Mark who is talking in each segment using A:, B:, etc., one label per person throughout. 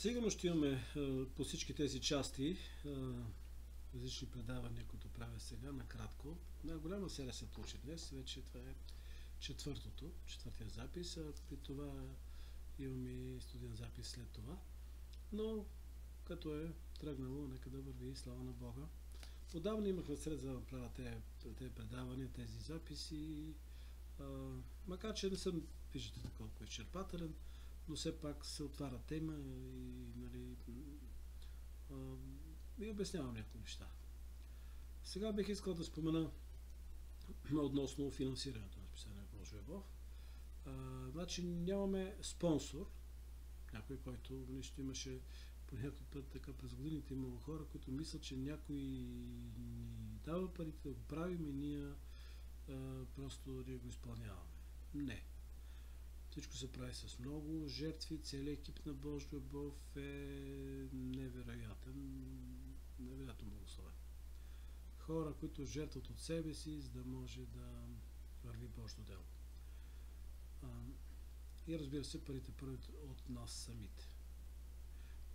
A: Сигурно ще имаме по всички тези части различни предавания, които правя сега, накратко. Една голяма серия се получи днес, вече това е четвъртия запис, а при това имам и студен запис след това. Но като е тръгнало, нека да върви и слава на Бога. Отдавна имах насред за да направя тези предавания, тези записи, макар че не съм, виждате колко е изчерпателен, но все пак се отваря тема и обяснявам някои неща. Сега бих искал да спомена относно финансирането на списание Божия Любов. Значи нямаме спонсор, някой, който нещо имаше по някакъв път така през годините имало хора, които мислят, че някой ни дава парите да го правим и ние просто да го изпълняваме. Не. Всичко се прави с много жертви, целият екип на Божия Любов е невероятно благословен. Хора, които жертват от себе си, за да може да върви Божието дело. И разбира се, парите първят от нас самите.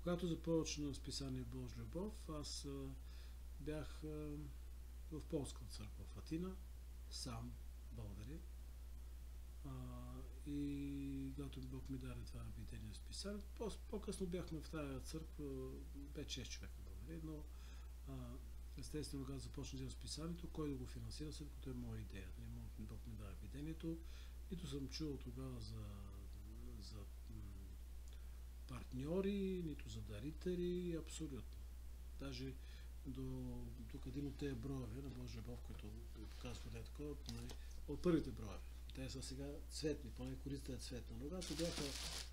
A: Когато започна списание Божия Любов, аз бях в Полската църква в Атина, сам, българин. И когато Бог ми даде това видение с писание, по-късно бяхме в тази църква 5-6 човека българи, но естествено, когато започна да списанието, кой да го финансира, след като е моя идея. Бог ми даде видението, нито съм чувал тогава за партньори, нито за дарители, абсолютно. Даже до един от тези броеве на Божия Любов, който показва такова, от първите броеве. Те са сега цветни, поне корицата е цветна. Но когато бяха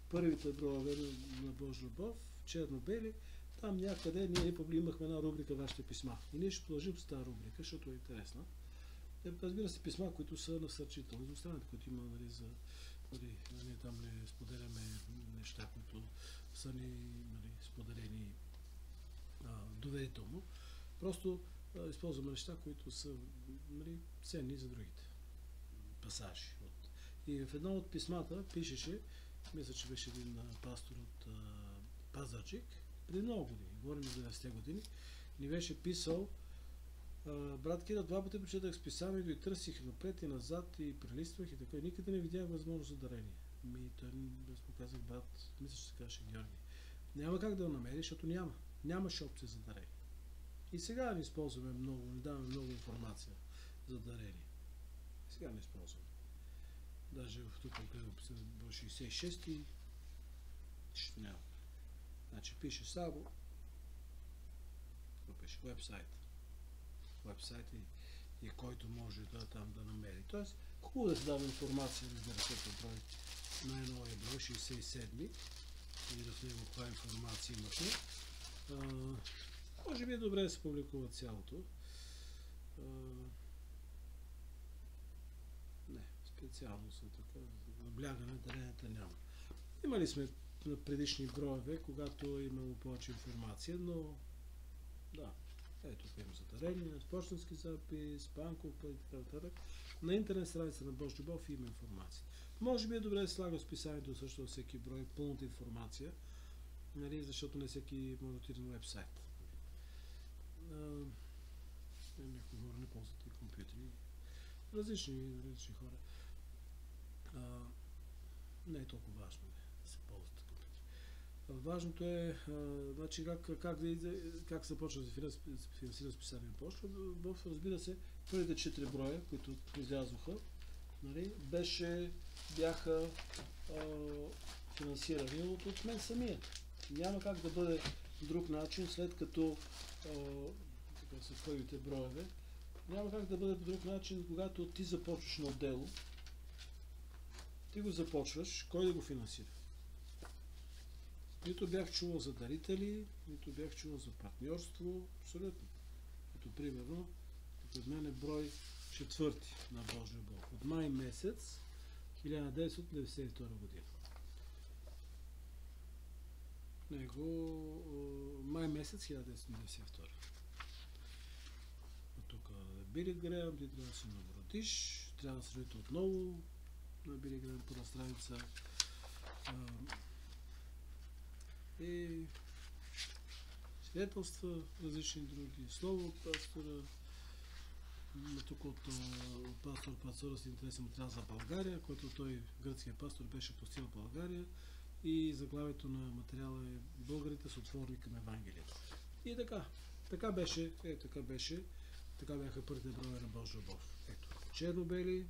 A: първите броеве на Божия Любов, черно-бели, там някъде ние имахме една рубрика Вашите писма. И ние ще продължим с тази рубрика, защото е интересна. Разбира се, писма, които са насърчителни за останалите, които има, ние там не споделяме неща, които са ни споделени доверително. Просто използваме неща, които са ценни за другите пасажи. И в едно от писмата пишеше, мисля, че беше един пастор от Пазарджик, преди много години, говорим за 90-те години, ни беше писал: брат Кира, 2 пъти прочетах списанието и търсих напред и назад и прелиствах и така. Никъде не видях възможност за дарение. Той му казах: брат, мисля, че се казваше Георги. Няма как да го намериш, защото нямаше опция за дарение. И сега не използваме много, не даваме много информация за дарение. Сега не използваме. Даже в тук гледам 66 ще няма. Значи пише само пише вебсайт и който може там да намери. Тоест, хубаво да се дава информация, разбира се, брой, най-новия брой, 67 и в него каква информация имаше. Може би е добре да се публикува цялото. Не, специално са така, наблягане, даренията няма. Имали сме на предишни броеве, когато е имало повече информация, но да, ето тук има за дарение, почтенски запис, банков и така нататък. На интернет страница на Божия Любов има информация. Може би е добре да слага в списанието също във всеки брой пълната информация, защото не всеки може да отиде на уебсайт. Някои хора не ползват и компютри. Различни хора. Не е толкова важно да се ползват компютри. Важното е как започва да се финансира списание на Божия Любов. Разбира се, първите 4 броя, които излязоха, бяха финансирани от мен самия. Няма как да бъде друг начин, след като са първите броеве, няма как да бъде по друг начин, когато ти започваш на дело, ти го започваш, кой да го финансира? Нито бях чувал за дарители, нито бях чувал за партньорство, абсолютно. Като примерно, пред мен е брой 4 на Божия Любов. От май месец 1992 година. Май месец 1992. Тук Били Греъм, ти трябва да се новородиш, трябва да се родите отново на Били Греъм първа страница. И свидетелства, различни други, слово от пастора, тук от пастор Пацора с интересен материал за България, който той, гръцкият пастор, беше посетил България, и заглавието на материала е "Българите са отворени към Евангелието". И така беше, така бяха първите броя на Божия любов. Ето, черно-бели,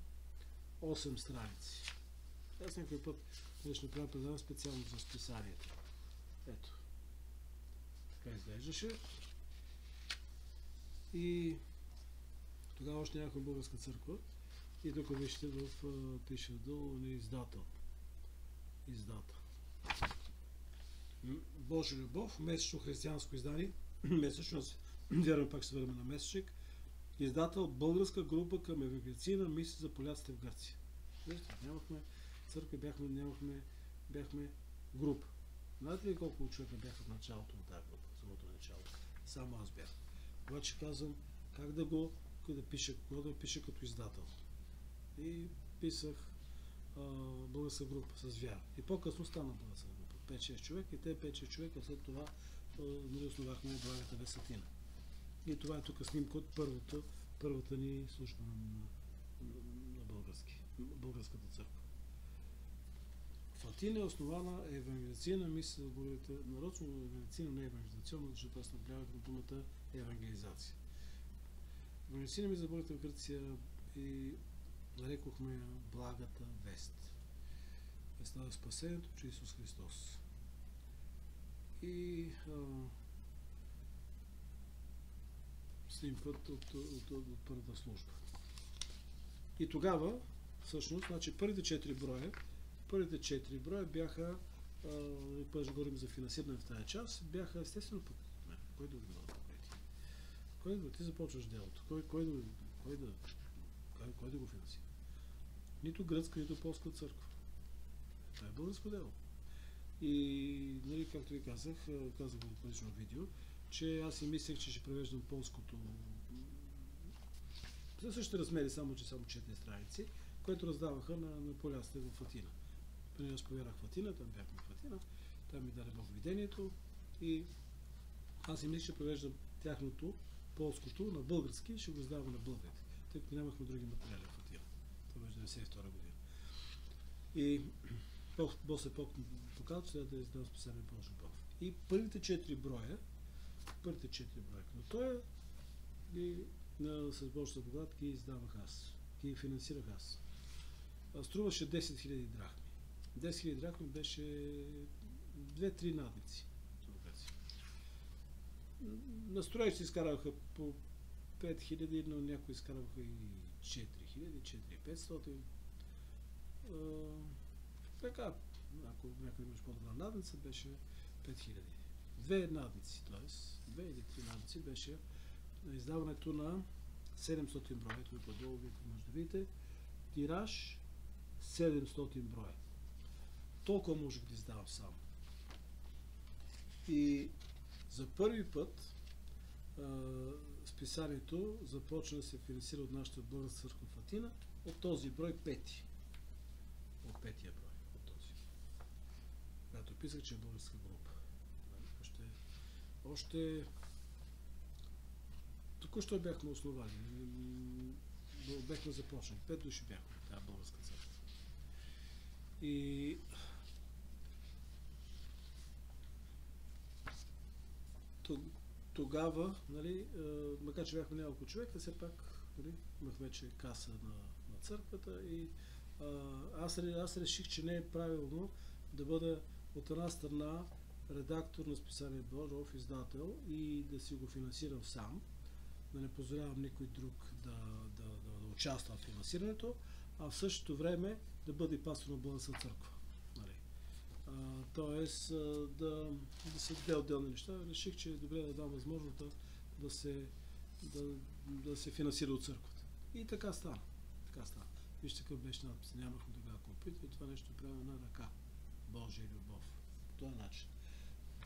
A: 8 страници. Аз някой път ще направя предавам специално за списанието. Ето, така изглеждаше. И тогава още нямахме българска църква. И тук вижте, пише долу издател. Божия любов, месечно християнско издание, месечно, вярвам пак ще върнем на месечник, издател българска група към евангелицийна мисия за поляците в Гърция. Вижте, нямахме църква, бяхме група. Знаете ли колко човека бяха в началото на тази група, самото начало? Само аз бях. Обаче казвам как да пиша като издател. И писах българска група с вяра. И по-късно стана българска група. 5-6 човека, и те 5-6 човека след това основахме Благата Вестина. И това е тук снимка от първата ни служба на българската църква. В Атина е основана евангелизационна мисия за българите, нарочно евангелизационна, не евангелизационна, защото аз наблягах на думата евангелизация. Евангелизационна мисия за българите в Гърция и нарекохме Благата вест. Вестта на спасението чрез Исус Христос. И снимкът от първата служба. И тогава, всъщност, значи първите 4 броя бяха, първо говорим за финансиране в тази част, бяха естествено пък от мен. Кой да го бъде покрити? Ти започваш делото. Кой да го финансира? Нито гръцка, нито полска църква. Това е българско дело. И, нали, както ви казах го в предишно видео, че аз си мислех, че ще превеждам полското за същите размери, само 4 страници, което раздаваха на поляците в Атина. Преди аз повярах в Атина, там бяхме в Атина, там ми даде Бог видението и аз си мислех, че превеждам тяхното, полското, на български и ще го издавам на българите, тъй като нямахме други материали в Атина. Това беше 1992 година. И Бог се показва, че да издавам специален Божия любов. И първите 4 броя, но той с Божията благодат ги издавах аз, ги финансирах аз. Струваше 10 000 драхми. 10 000 драхми беше 2-3 надници. На строеж си изкараха по 5000, но някои изкараха и 4000, 4500. Така, ако някой имаш по-добра надница, беше 5000. 2 надници, т.е. 2 или 3 надници беше издаването на 700 броя. Ето по-долу, вие може да видите. Тираж 700 броя. Толкова можех да издавам сам. И за първи път списанието започна да се финансира от нашата българска църква в Атина от този брой 5. От 5-я брой. От този. Когато писах, че е българска група. Още току-що бяхме основали. Бяхме започнали. 5 души бяхме в тази българска църква. И тогава, нали, макар че бяхме няколко човека, все пак, нали, имах вече каса на църквата и аз реших, че не е правилно да бъда от една страна редактор на списание Божов, издател и да си го финансирам сам, да не позволявам никой друг да участва в финансирането, а в същото време да бъде пастор на българска църква. Нали. Тоест да се две отделни неща. Реших, че е добре да дам възможност да се финансира от църквата. И така стана. Вижте какъв беше надпис. Нямахме тогава компютър и това нещо правим на ръка. Божия любов. По този начин.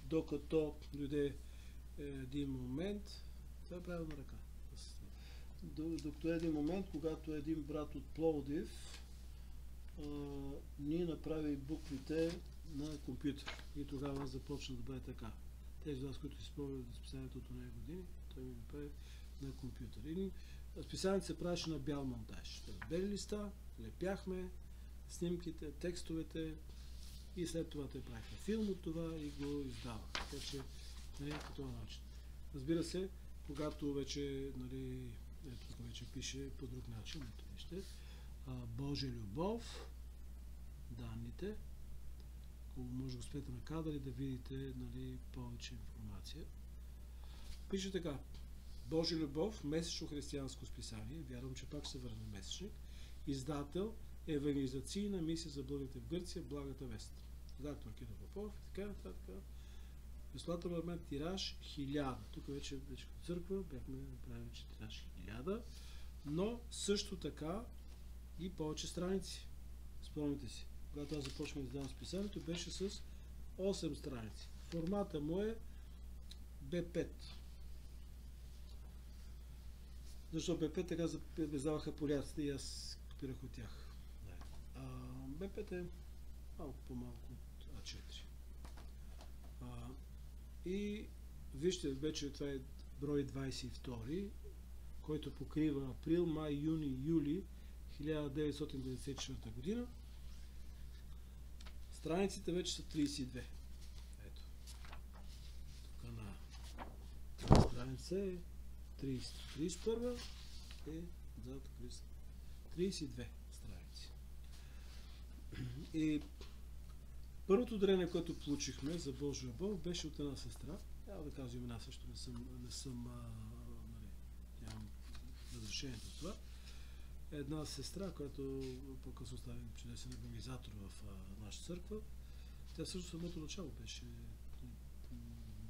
A: Докато дойде един момент, това е правил на ръка. Докато е един момент, когато един брат от Пловдив ни направи буквите на компютър. И тогава започна да бъде така. тези от вас, които изпълнят списанието от тези години, той ми прави на компютър. И списанието се правеше на бял монтаж. Бели листа, лепяхме снимките, текстовете и след това те правиха филм от това и го издаваха. Така че по този начин. Разбира се, когато вече, нали, тук вече пише по друг начин, ето вижте, Божия любов, данните, ако може да спрете на кадър да видите, нали, повече информация. Пише така: Божия любов, месечно християнско списание, вярвам, че пак се върна месечник, издател, евангелизационна мисия за българите в Гърция, Благата вест. Редактор Кирил Попов и така нататък. Безплатен момент, тираж 1000. Тук вече като църква бяхме направили, че тираж 1000, но също така и повече страници. Спомните си, когато аз започнах да издавам списанието, беше с 8 страници. Формата му е B5. Защо B5 така издаваха поляците и аз копирах от тях. B5 е малко по-малко от А4. И вижте, вече това е брой 22, който покрива април, май, юни, юли 1994 година. Страниците вече са 32. Ето. Тук на страница е 30. 31 е зад 32 страници. И първото дарение, което получихме за Божия любов, беше от една сестра. Трябва да казвам имена, също не съм нали, нямам разрешението за това. Една сестра, която по-късно става чудесен евангелизатор в нашата църква. Тя също самото начало беше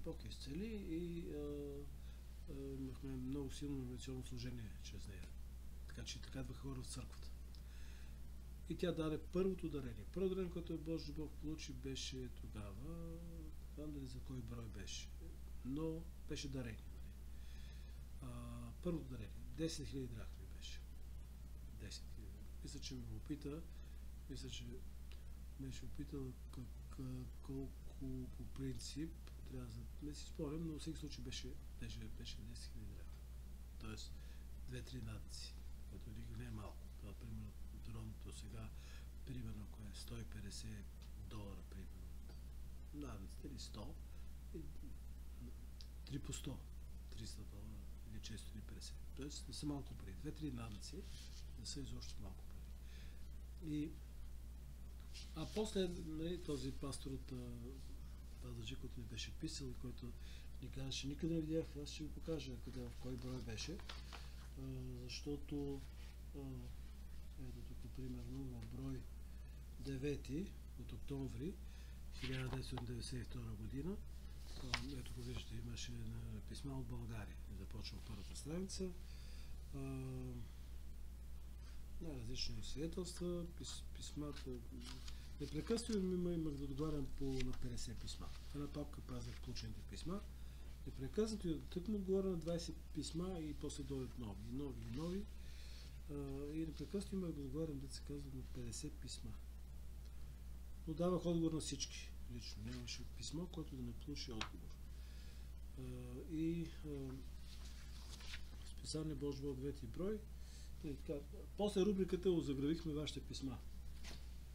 A: Бог изцели и имахме много силно инвестиционно служение чрез нея. Така че така идваха хора в църквата. И тя даде първото дарение. Първото дарение, което Божия Бог получи, беше тогава, не знам дали за кой брой беше, но беше дарение. Първото дарение, 10 000 драхми беше. 10 000. Мисля, че ме попита, беше опитал колко по принцип, трябва да не си спомням, но във всеки случай беше 10 000 драхми. Тоест 2-3 надници, което не е малко. Това, примерно, дроното сега, примерно, ако е $150, примерно, надниците или 100, 3 по 100, $300 или 450. Тоест не са малко пари. 2-3 надници не са изобщо малко пари. А после, нали, този пастор от Пазарджик, който ми беше писал и който ни казваше, никъде не видях, аз ще ви покажа къде, в кой брой беше, защото ето тук, примерно, в брой 9 от октомври 1992 година. Ето го виждате, имаше писма от България. Започва първата страница. Най-различни свидетелства, писмата. Непрекъснато имах да отговарям на 50 писма. В една папка пазех получените писма. Непрекъснато тъкмо отговаря на 20 писма и после дойдат нови. И непрекъснато имах да отговарям, да се казва, на 50 писма. Но давах отговор на всички. Лично нямаше писмо, което да не получи отговор. Списание Божия Бог 9 брой. После рубриката озаглавихме вашите писма.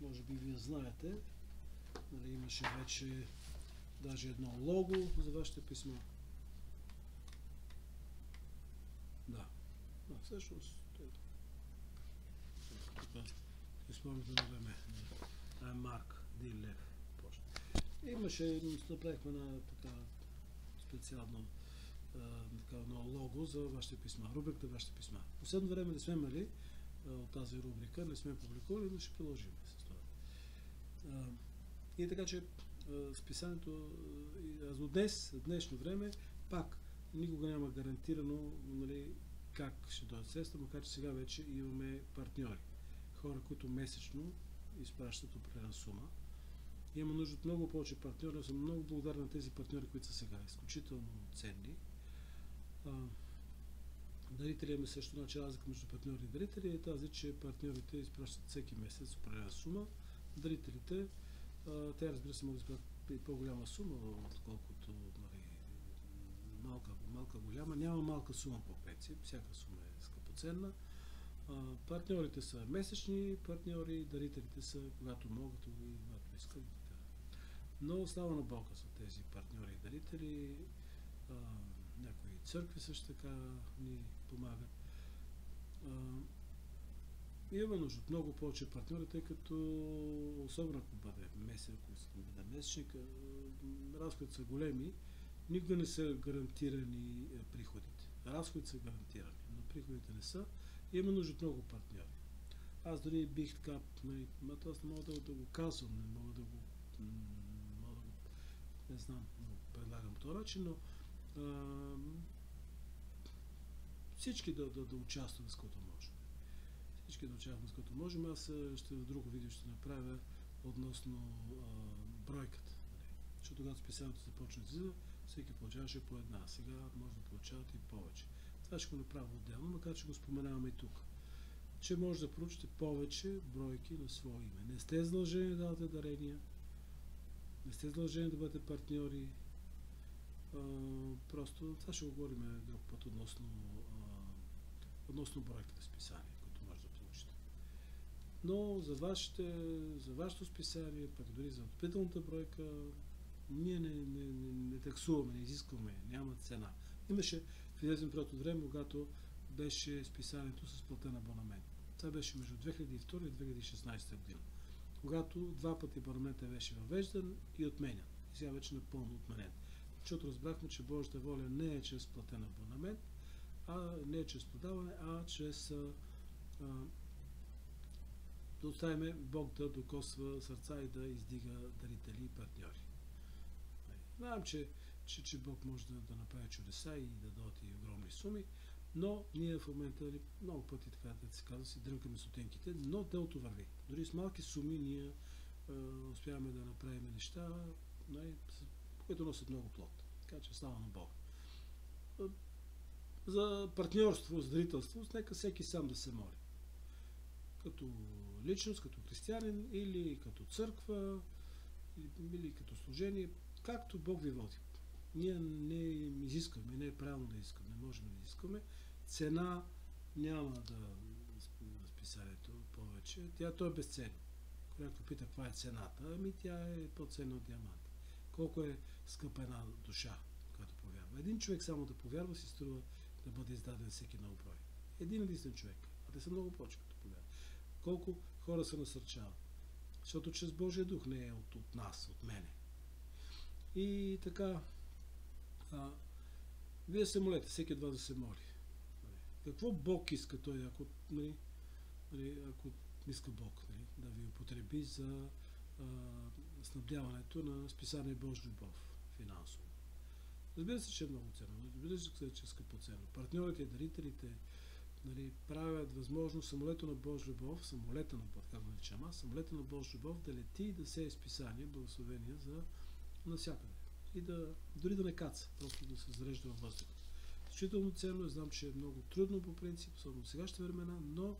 A: Може би вие знаете. Нали, имаше вече даже едно лого за вашите писма. Да. Всъщност изпълнително време. Марк Дилев. Имаше, направихме на така специално лого за вашите писма, рубриката вашите писма. Последно време не сме имали от тази рубрика, не сме публикували, но ще продължим с това. И така, че списанието до днешно време, пак никога няма гарантирано, нали, как ще дойдат средства, макар че сега вече имаме партньори. Хора, които месечно изпращат определена сума. Има нужда от много повече партньори. Съм много благодарен на тези партньори, които са сега изключително ценни. Дарители имаме също, значи разлика между партньори и дарители е тази, че партньорите изпращат всеки месец определена сума. Дарителите, те разбира се могат да изпращат и по-голяма сума, отколкото, нали, малка голяма. Няма малка сума по принцип. Всяка сума е скъпоценна. Партньорите са месечни партньори, дарителите са когато могат и когато искат. Но слава на Бога са тези партньори и дарители. Някои църкви също така ни помагат. Има нужда от много повече партньори, тъй като особено ако бъде месец, ако искам да бъде месечник, разходите са големи, никога не са гарантирани приходите. Разходите са гарантирани, но приходите не са. Има нужда от много партньори. Аз дори бих така, аз не мога да го казвам, не мога да го, не знам, предлагам този начин, но всички да участваме с което можем. Всички да участваме с което можем. Аз ще в друго видео ще направя относно бройката. Защото когато списанието започне да излиза, всеки получаваше по една. Сега може да получават и повече. Това ще го направя отделно, макар че го споменаваме и тук. Че може да получите повече бройки на свое име. Не сте задължени да давате дарения, не сте задължени да бъдете партньори. Просто това ще го говорим друг път относно бройката списания, които може да получите. Но за вашето списание, пък дори за отпителната бройка, ние не таксуваме, не изискваме, няма цена. Имаше в известен период от време, когато беше списанието с платен абонамент. Това беше между 2002 и 2016 година, когато два пъти абонаментът беше въвеждан и отменен. И сега вече напълно отменен. Защото разбрахме, че Божията воля не е чрез платен абонамент, не е чрез продаване, а чрез да оставим Бог да докосва сърца и да издига дарители и партньори. Знам, че Бог може да направи чудеса и да дадат и огромни суми, но ние в момента много пъти, така да се казва, си дрънкаме сутенките, но делото върви. Дори с малки суми ние успяваме да направим неща, които носят много плод. Така че слава на Бога. За партньорство, за дарителство, нека всеки сам да се моли. Като личност, като християнин или като църква, или като служение, както Бог ви води. Ние не изискваме, не е правилно да искаме, не можем да изискваме. Цена няма да списанието повече. Той е безценно. Когато пита каква е цената, тя е по-ценна от диаманта. Колко е скъпа една душа, която повярва. Един човек само да повярва си струва да бъде издаден всеки нов брой. Един единствен човек. А те са много повече, като повярва. Колко хора се насърчават. Защото чрез Божия дух не е от нас, от мене. И така, вие се молете, всеки от вас да се моли. Какво Бог иска той, ако иска Бог да ви употреби за снабдяването на списание Божия любов финансово? Разбира се, че е много ценно. Разбира се, че е скъпоценно. Партньорите и дарителите правят възможно самолета на Божия любов, самолета на Божия любов да лети и да сее списание, благословения за навсякъде. И дори да не каца, просто да се зарежда във въздуха. Изключително ценно, знам, че е много трудно по принцип, особено в сегашните времена, но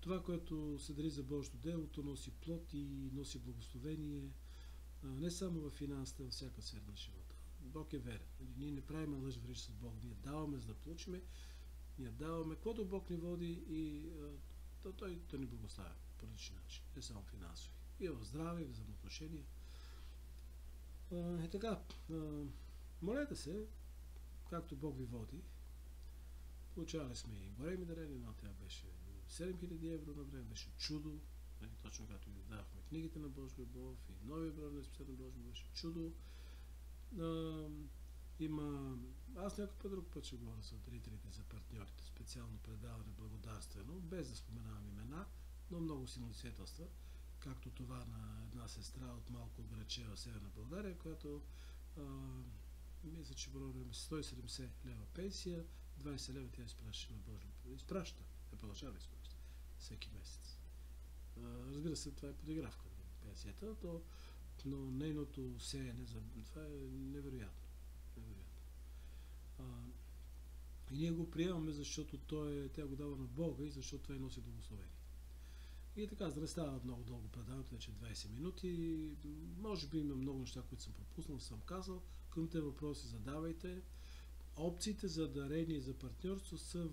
A: това, което се дари за Божието делото, носи плод и носи благословение, не само в финансите, във всяка сфера на живота. Бог е верен. Ние не правим лъжа реч с Бог, ние даваме за да получиме, ние даваме, каквото Бог ни води и той ни благославя по различен начин, не само финансови. И в здраве, и в взаимоотношения. И така, молете се, както Бог ви води. Получавали сме и големи дарения, но тя беше 7000 евро на време, беше чудо. Точно както ви давахме книгите на Божия любов и новия брой на списание на Божия любов, беше чудо. Аз някой друг път ще говоря за дарителите, за партньорите, специално предаване благодарствено, без да споменавам имена, но много силни свидетелства, както това на една сестра от малко градче в Северна България, която мисля, че броя 170 лева пенсия, 20 лева тя изпраща на Божия любов. Изпраща, продължава да изпраща всеки месец. Разбира се, това е подигравка на пенсията, но нейното сеене, това е невероятно. И ние го приемаме, защото тя го дава на Бога и защото това и носи благословение. И така, за да не става много дълго предаването, вече 20 минути, може би има много неща, които съм пропуснал, съм казал. Към те въпроси задавайте. Опциите за дарение и за партньорство са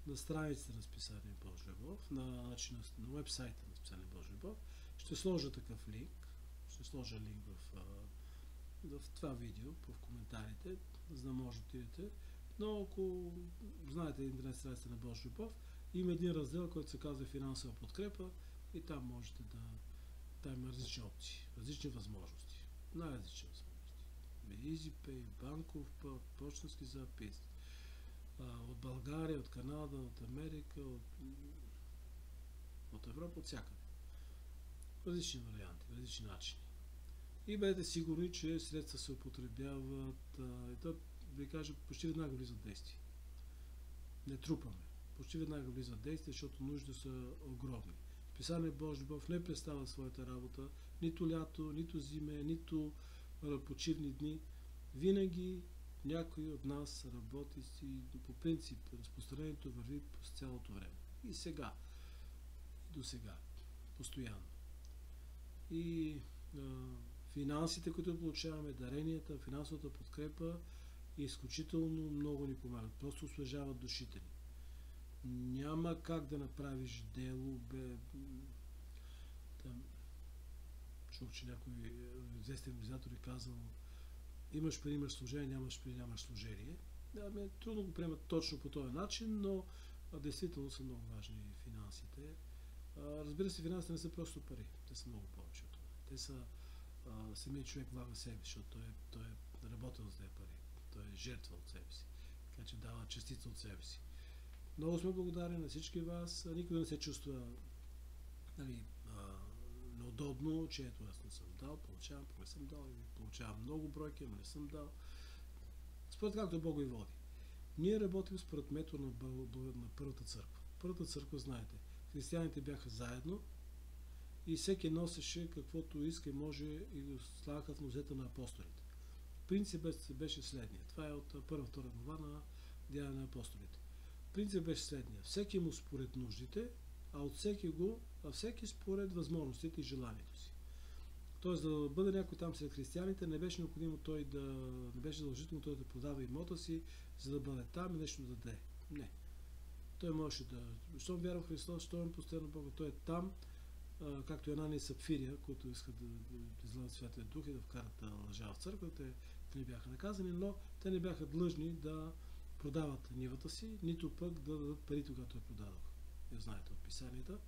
A: на страницата на Списание Божия любов, на уебсайта на Списание Божия любов. Ще сложа такъв линк. Ще сложа линк в това видео, в коментарите, за да може да отидете. Но ако знаете интернет страницата на Божия любов, има един раздел, който се казва финансова подкрепа и там можете там има различни опции, различни възможности. Най-различни възможности. EasyPay, банков път, почтенски запис, от България, от Канада, от Америка, от Европа, от всякъде. Различни варианти, различни начини. И бъдете сигурни, че средства се употребяват, и то ви кажа, почти веднага влизат действия. Не трупаме. Почти веднага влизат действия, защото нужди са огромни. Писание Божия любов не представя своята работа нито лято, нито зиме, нито почивни дни. Винаги някой от нас работи си по принцип. Разпространението върви през цялото време. И сега. И до сега. Постоянно. И финансите, които получаваме, даренията, финансовата подкрепа изключително много ни помагат. Просто освежават душите ни. Няма как да направиш дело, чух, че някой известен организатор е казал: имаш пари, имаш служение, нямаш пари, нямаш служение. Трудно го приемат точно по този начин, но действително са много важни финансите. Разбира се, финансите не са просто пари. Те са много повече от това. Те са самият човек влага себе, защото той е работил за тези пари. Той е жертва от себе си. Така че дава частица от себе си. Много сме благодарни на всички вас. Никой не се чувства неудобно, че ето аз не съм дал, получавам, не съм дал, или получавам много бройки, ама не съм дал. Според както Бог ви води. Ние работим според метода на Първата църква. Първата църква, знаете, християните бяха заедно и всеки носеше каквото иска и може и го слагаха в нозете на апостолите. Принципът беше следния. Това е от първа-втора глава на Деяния на апостолите. Принципът беше следния. Всеки му според нуждите, а всеки според възможностите и желанието си. Тоест, да бъде някой там сред християните, не беше необходимо не беше задължително той да продава имота си, за да бъде там и нещо да даде. Не. Той можеше щом вярва в Христос, щом постоянно Бога, той е там, както Анания и Сапфирия, които искат да излъжат Святия Дух и да вкарат лъжа в църквата, те не бяха наказани, но те не бяха длъжни да продават нивата си, нито пък да дадат парите, когато я продадоха. Не знаете от писанията.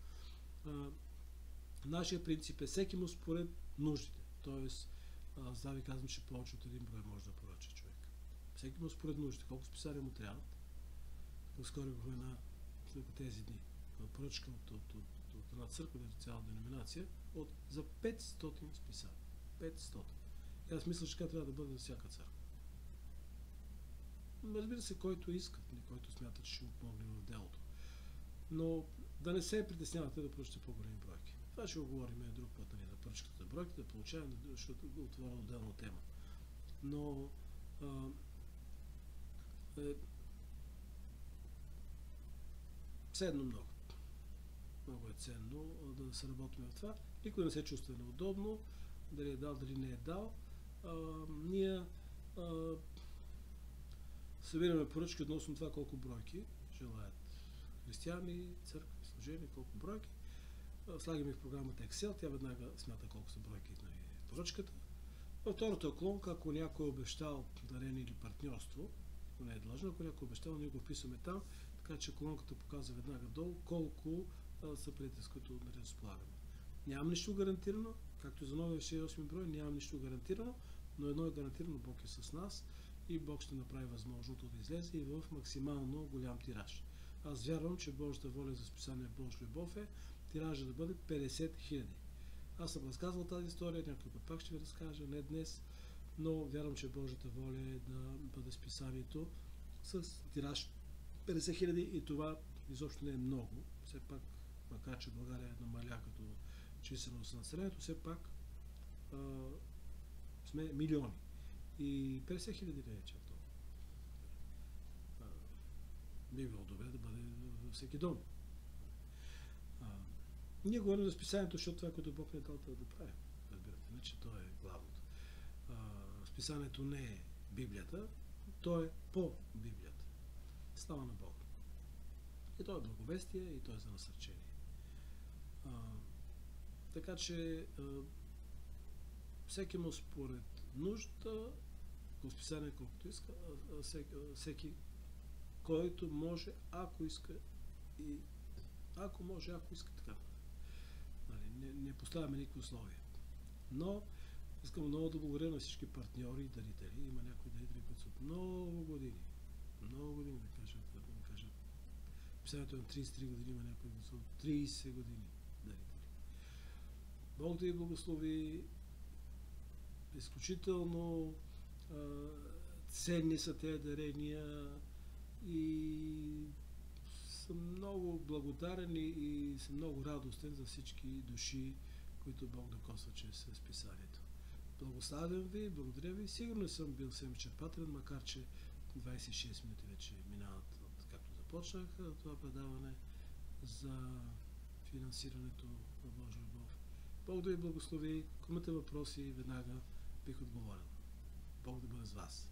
A: Нашия принцип е всеки му според нуждите. Тоест, аз ви казвам, че повече от един брой може да поръча човек. Всеки му според нуждите. Колко списания му трябват. Скоро бяхме тези дни. Поръчка от една църква, цяла деноминация, за 500 списания. 500. И аз мисля, че така трябва да бъде за всяка църква. Разбира се, който иска, който смята, че ще му помогне в делото. Но да не се притеснявате да поръчате по-големи бройки. Това ще го говорим друг път, да поръчкате бройки, да получаваме, защото го отворя отделна тема. Но ценно много. Много е ценно да се работим в това. Никой не се чувства неудобно, дали е дал, дали не е дал. Ние събираме поръчки относно това колко бройки желаят християни, църкви, служения, колко бройки. Слагаме в програмата Excel, тя веднага смята колко са бройки на поръчката. Във втората колонка, ако някой е обещал дарение или партньорство, ако не е длъжно, ако някой е обещал, ние го вписваме там, така че колонката показва веднага долу колко са парите, с които разполагаме. Нямам нищо гарантирано, както за новия 68 брой, нямам нищо гарантирано, но едно е гарантирано, Бог е с нас и Бог ще направи възможното да излезе и в максимално голям тираж. Аз вярвам, че Божията воля за списание Божия любов е тиража да бъде 50 000. Аз съм разказвал тази история, някой път пак ще ви разкажа, не днес, но вярвам, че Божията воля е да бъде списанието с тираж 50 000 и това изобщо не е много. Все пак, макар че България намаля като численост на населението, все пак сме милиони. И 50 000 не е чак толкова. Би било добре да бъде във всеки дом. Ние говорим за списанието, защото това, което Бог не е дал да правим. Разбирате, не, че то е главното. Списанието не е Библията. то е по Библията. Слава на Бога. И то е благовестие, и то е за насърчение. Така че всеки му според нужда, по списание колкото иска, всеки, който може, ако иска и ако иска така. Нали, не поставяме никакви условия. Но искам много да благодаря на всички партньори и дарители. Има някои дарители, които са от много години да кажат. Писанието на 33 години, има някои, които са от 30 години дарители. Бог да ви благослови. Изключително ценни са тези дарения и съм много благодарен и съм много радостен за всички души, които Бог докосва чрез списанието. Благославям ви, благодаря ви. Сигурно съм бил съвсем изчерпателен, макар че 26 минути вече минават, както започнах това предаване за финансирането на Божия любов. Бог да ви благослови. Ако имате въпроси, веднага бих отговорил. Бог да бъде с вас.